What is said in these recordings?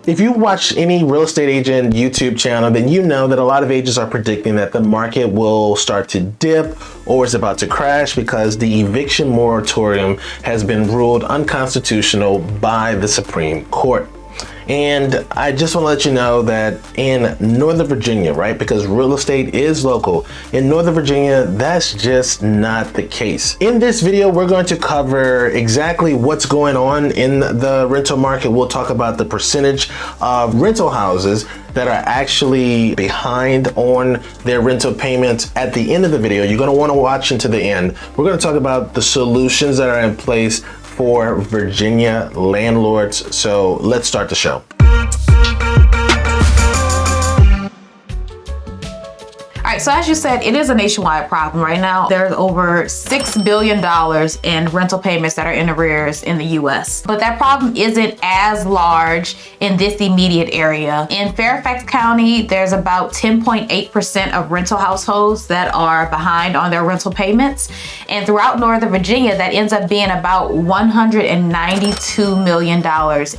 If you watch any real estate agent YouTube channel, then you know that a lot of agents are predicting that the market will start to dip or is about to crash because the eviction moratorium has been ruled unconstitutional by the Supreme Court. And I just want to let you know that in Northern Virginia, right, because real estate is local, in Northern Virginia, that's just not the case. In this video, we're going to cover exactly what's going on in the rental market. We'll talk about the percentage of rental houses that are actually behind on their rental payments. At the end of the video, you're going to want to watch into the end. We're going to talk about the solutions that are in place for Virginia landlords. So let's start the show. All right, so as you said, it is a nationwide problem right now. There's over $6 billion in rental payments that are in arrears in the US. But that problem isn't as large in this immediate area. In Fairfax County, there's about 10.8% of rental households that are behind on their rental payments. And throughout Northern Virginia, that ends up being about $192 million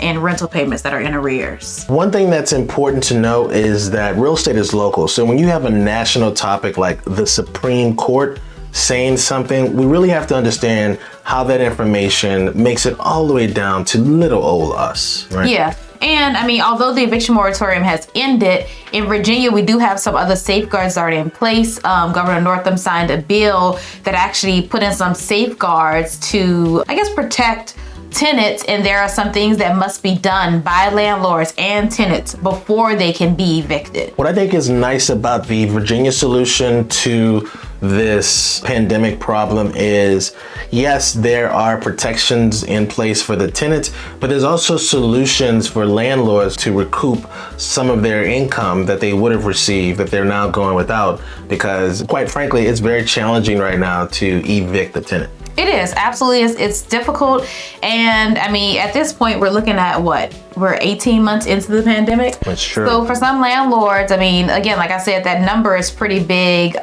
in rental payments that are in arrears. One thing that's important to know is that real estate is local. So when you have a national topic like the Supreme Court saying something, we really have to understand how that information makes it all the way down to little old us, right? Yeah. And I mean, although the eviction moratorium has ended, in Virginia, we do have some other safeguards already in place. Governor Northam signed a bill that actually put in some safeguards to, I guess, protect tenants, and there are some things that must be done by landlords and tenants before they can be evicted. What I think is nice about the Virginia solution to this pandemic problem is, yes, there are protections in place for the tenants, but there's also solutions for landlords to recoup some of their income that they would have received if they're now going without, because quite frankly, it's very challenging right now to evict the tenant. It is, absolutely. It's difficult. And I mean, at this point, we're looking at what? We're 18 months into the pandemic. That's true. So for some landlords, I mean, again, like I said, that number is pretty big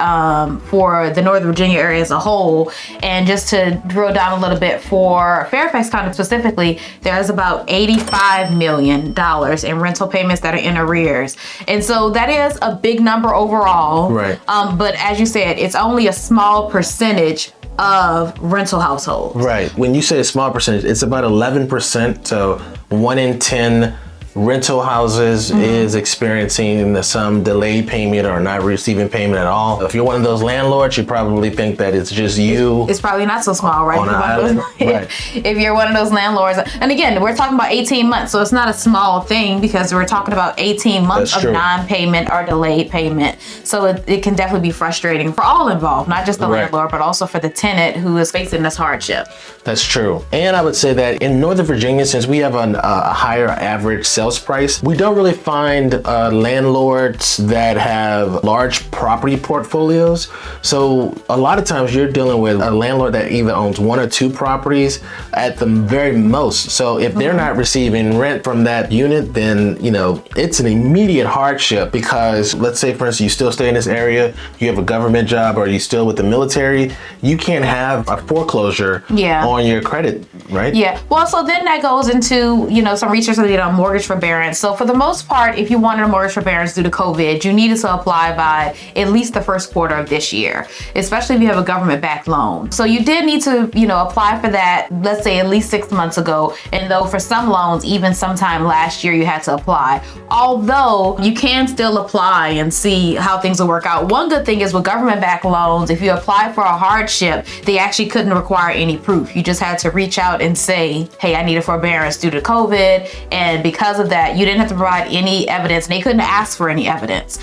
for the Northern Virginia area as a whole. And just to drill down a little bit, for Fairfax County specifically, there's about $85 million in rental payments that are in arrears. And so that is a big number overall. Right. But as you said, it's only a small percentage of rental households. Right. When you say a small percentage, it's about 11%. So 1 in 10 rental houses is experiencing some delayed payment or not receiving payment at all. If you're one of those landlords, you probably think that it's just you. It's probably not so small, right? On an island. Right. If you're one of those landlords. And again, we're talking about 18 months, so it's not a small thing because we're talking about 18 months of non-payment or delayed payment. So it can definitely be frustrating for all involved, not just the landlord, but also for the tenant who is facing this hardship. That's true. And I would say that in Northern Virginia, since we have a higher average sales price, we don't really find landlords that have large property portfolios. So a lot of times you're dealing with a landlord that either owns 1 or 2 properties at the very most. So if they're not receiving rent from that unit, then, you know, it's an immediate hardship because let's say, for instance, you still stay in this area, you have a government job, or you still with the military, you can't have a foreclosure on your credit, right? Yeah. Well, so then that goes into, you know, some research that they did on mortgage forbearance. So for the most part, if you wanted a mortgage forbearance due to COVID, you needed to apply by at least the first quarter of this year, especially if you have a government-backed loan. So you did need to, you know, apply for that, let's say at least 6 months ago. And though for some loans, even sometime last year, you had to apply. Although you can still apply and see how things will work out. One good thing is with government-backed loans, if you apply for a hardship, they actually couldn't require any proof. You just had to reach out and say, hey, I need a forbearance due to COVID. And because of that, you didn't have to provide any evidence, and they couldn't ask for any evidence.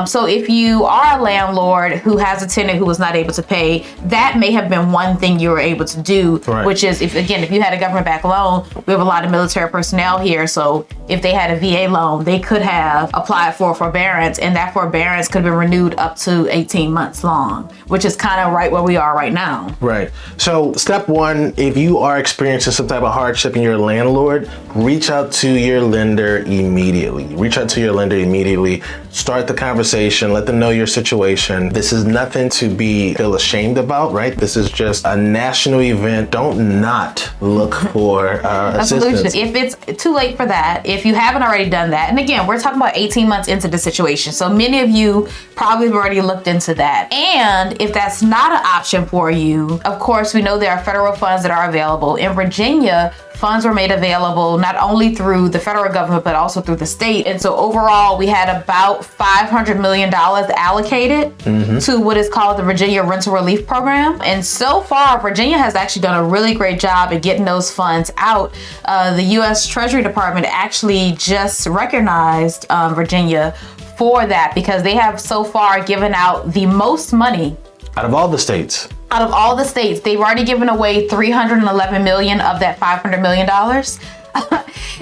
So if you are a landlord who has a tenant who was not able to pay, that may have been one thing you were able to do, which is, if you had a government-backed loan, we have a lot of military personnel here, so if they had a VA loan, they could have applied for a forbearance, and that forbearance could have been renewed up to 18 months long, which is kind of right where we are right now. Right. So step one, if you are experiencing some type of hardship in your landlord, reach out to your lender immediately. Reach out to your lender immediately. Start the conversation. Let them know your situation. This is nothing to feel ashamed about, right? This is just a national event. Don't not look for assistance. If it's too late for that, if you haven't already done that, and again, we're talking about 18 months into the situation, so many of you probably have already looked into that. And if that's not an option for you, of course, we know there are federal funds that are available. In Virginia, funds were made available not only through the federal government, but also through the state. And so overall, we had about $500 million allocated to what is called the Virginia Rental Relief Program. And so far, Virginia has actually done a really great job at getting those funds out. The U.S. Treasury Department actually just recognized Virginia for that because they have so far given out the most money out of all the states. Out of all the states, they've already given away $311 million of that $500 million.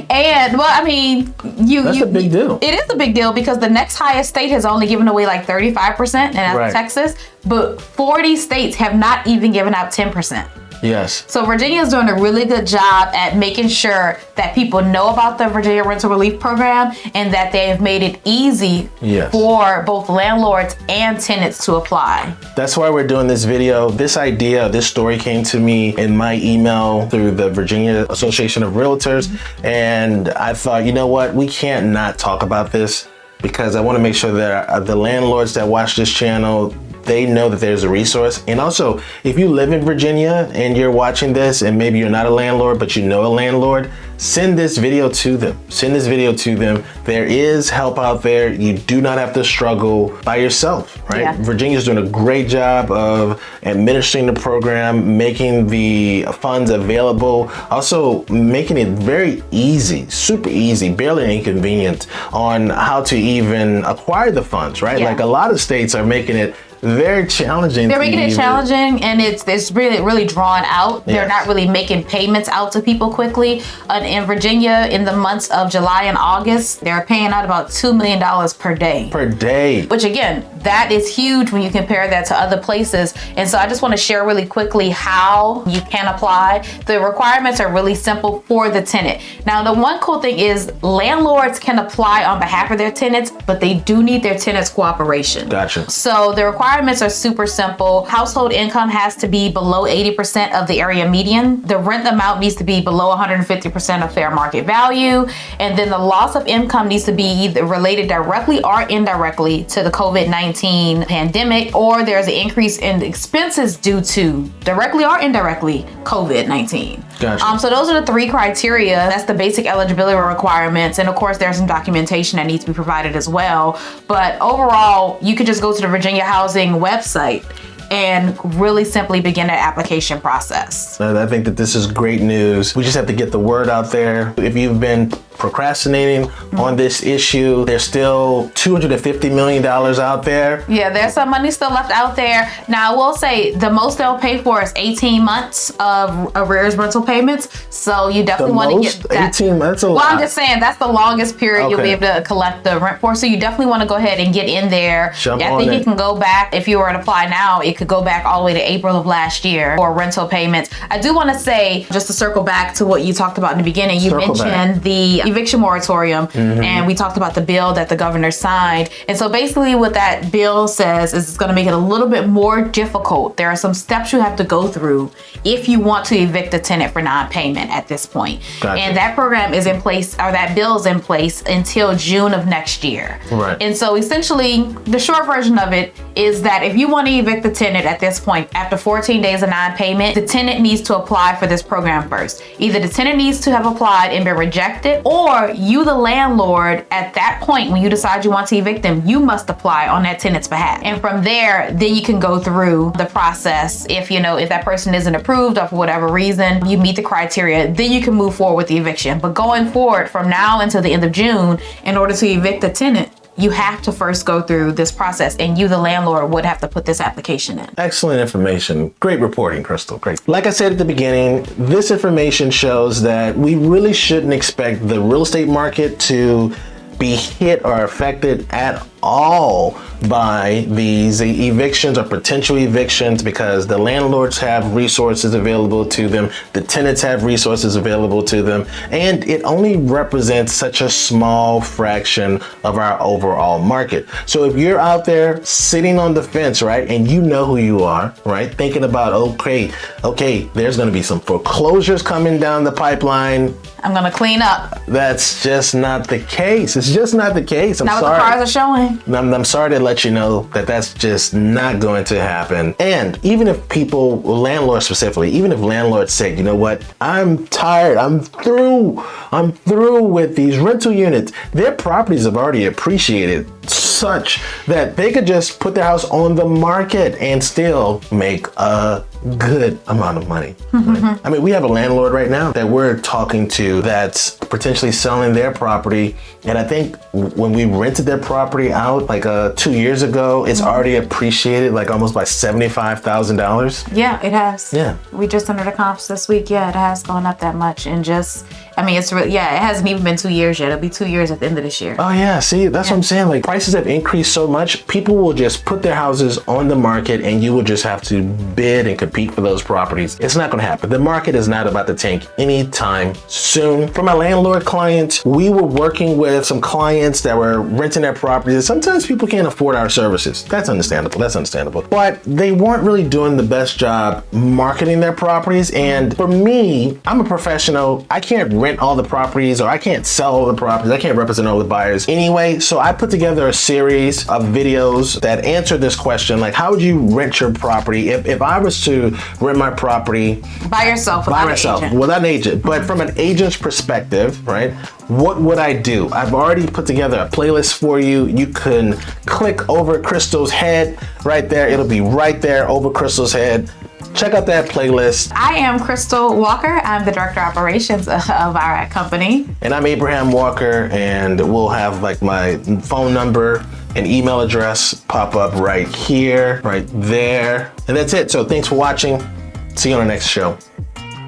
And well, I mean, that's a big deal. It is a big deal because the next highest state has only given away like 35%, and that's Texas. But 40 states have not even given out 10%. Yes. So Virginia is doing a really good job at making sure that people know about the Virginia Rental Relief Program and that they have made it easy for both landlords and tenants to apply. That's why we're doing this video. This story came to me in my email through the Virginia Association of Realtors. And I thought, you know what? We can't not talk about this because I want to make sure that the landlords that watch this channel, they know that there's a resource. And also, if you live in Virginia and you're watching this and maybe you're not a landlord, but you know a landlord, send this video to them. Send this video to them. There is help out there. You do not have to struggle by yourself, right? Yeah. Virginia's doing a great job of administering the program, making the funds available, also making it very easy, super easy, barely inconvenient on how to even acquire the funds, right? Like a lot of states are making it very challenging. They're making it challenging, and it's really drawn out. They're not really making payments out to people quickly. In Virginia, in the months of July and August, they're paying out about $2 million per day. Per day. Which again, that is huge when you compare that to other places. And so I just want to share really quickly how you can apply. The requirements are really simple for the tenant. Now, the one cool thing is landlords can apply on behalf of their tenants, but they do need their tenants' cooperation. Gotcha. So the requirements are super simple. Household income has to be below 80% of the area median. The rent amount needs to be below 150% of fair market value. And then the loss of income needs to be either related directly or indirectly to the COVID-19 pandemic, or there's an increase in expenses due to directly or indirectly COVID-19. Gotcha. So those are the three criteria. That's the basic eligibility requirements. And of course, there's some documentation that needs to be provided as well. But overall, you could just go to the Virginia Housing website and really simply begin that application process. I think that this is great news. We just have to get the word out there. If you've been procrastinating on this issue, there's still $250 million out there. Yeah, there's some money still left out there. Now, I will say the most they'll pay for is 18 months of arrears rental payments. So you definitely want to get that. 18 months, that's a lot. Well, I'm just saying that's the longest period you'll be able to collect the rent for. So you definitely want to go ahead and get in there. I think you can go back, if you were to apply now, it could go back all the way to April of last year for rental payments. I do want to say, just to circle back to what you talked about in the beginning, you mentioned the eviction moratorium, and we talked about the bill that the governor signed. And so basically what that bill says is it's going to make it a little bit more difficult. There are some steps you have to go through if you want to evict a tenant for non-payment at this point. Gotcha. And that program is in place, or that bill is in place until June of next year. Right. And so essentially the short version of it is that if you want to evict the tenant at this point, after 14 days of non-payment, the tenant needs to apply for this program first. Either the tenant needs to have applied and been rejected, or you, the landlord, at that point when you decide you want to evict them, you must apply on that tenant's behalf. And from there, then you can go through the process. If that person isn't approved or for whatever reason, you meet the criteria, then you can move forward with the eviction. But going forward from now until the end of June, in order to evict the tenant, you have to first go through this process, and you, the landlord, would have to put this application in. Excellent information. Great reporting, Crystal. Great. Like I said at the beginning, this information shows that we really shouldn't expect the real estate market to be hit or affected at all by these evictions or potential evictions because the landlords have resources available to them, the tenants have resources available to them, and it only represents such a small fraction of our overall market. So if you're out there sitting on the fence, right, and you know who you are, right, thinking about, okay, there's going to be some foreclosures coming down the pipeline, I'm gonna clean up. that's just not the case. It's just not the case. I'm Not sorry. what the cards are showing. I'm sorry to let you know that that's just not going to happen. And even if people, landlords specifically, even if landlords say, you know what, I'm tired, I'm through with these rental units, their properties have already appreciated such that they could just put their house on the market and still make a good amount of money. Right? I mean, we have a landlord right now that we're talking to that's potentially selling their property. And I think when we rented their property out like 2 years ago, it's already appreciated like almost by $75,000. Yeah, it has. Yeah. We just entered a comps this week. Yeah, it has gone up that much. And just, I mean, it's really, yeah, it hasn't even been 2 years yet. It'll be 2 years at the end of this year. Oh yeah, see, that's what I'm saying. Like prices have increased so much, people will just put their houses on the market and you will just have to bid and compete for those properties. It's not gonna happen. The market is not about to tank anytime soon. For my landlord clients, we were working with some clients that were renting their properties. Sometimes people can't afford our services. That's understandable. But they weren't really doing the best job marketing their properties. And for me, I'm a professional. I can't rent all the properties or I can't sell all the properties. I can't represent all the buyers anyway. So I put together a series of videos that answer this question. Like, how would you rent your property? If I was to rent my property By yourself, without an agent. without an agent, but from an agent's perspective, right? What would I do? I've already put together a playlist for you. You can click over Crystal's head right there. It'll be right there over Crystal's head. Check out that playlist. I am Crystal Walker. I'm the Director of Operations of our company. And I'm Abraham Walker, and we'll have like my phone number and email address pop up right here, right there. And that's it. So thanks for watching. See you on the next show.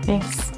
Thanks.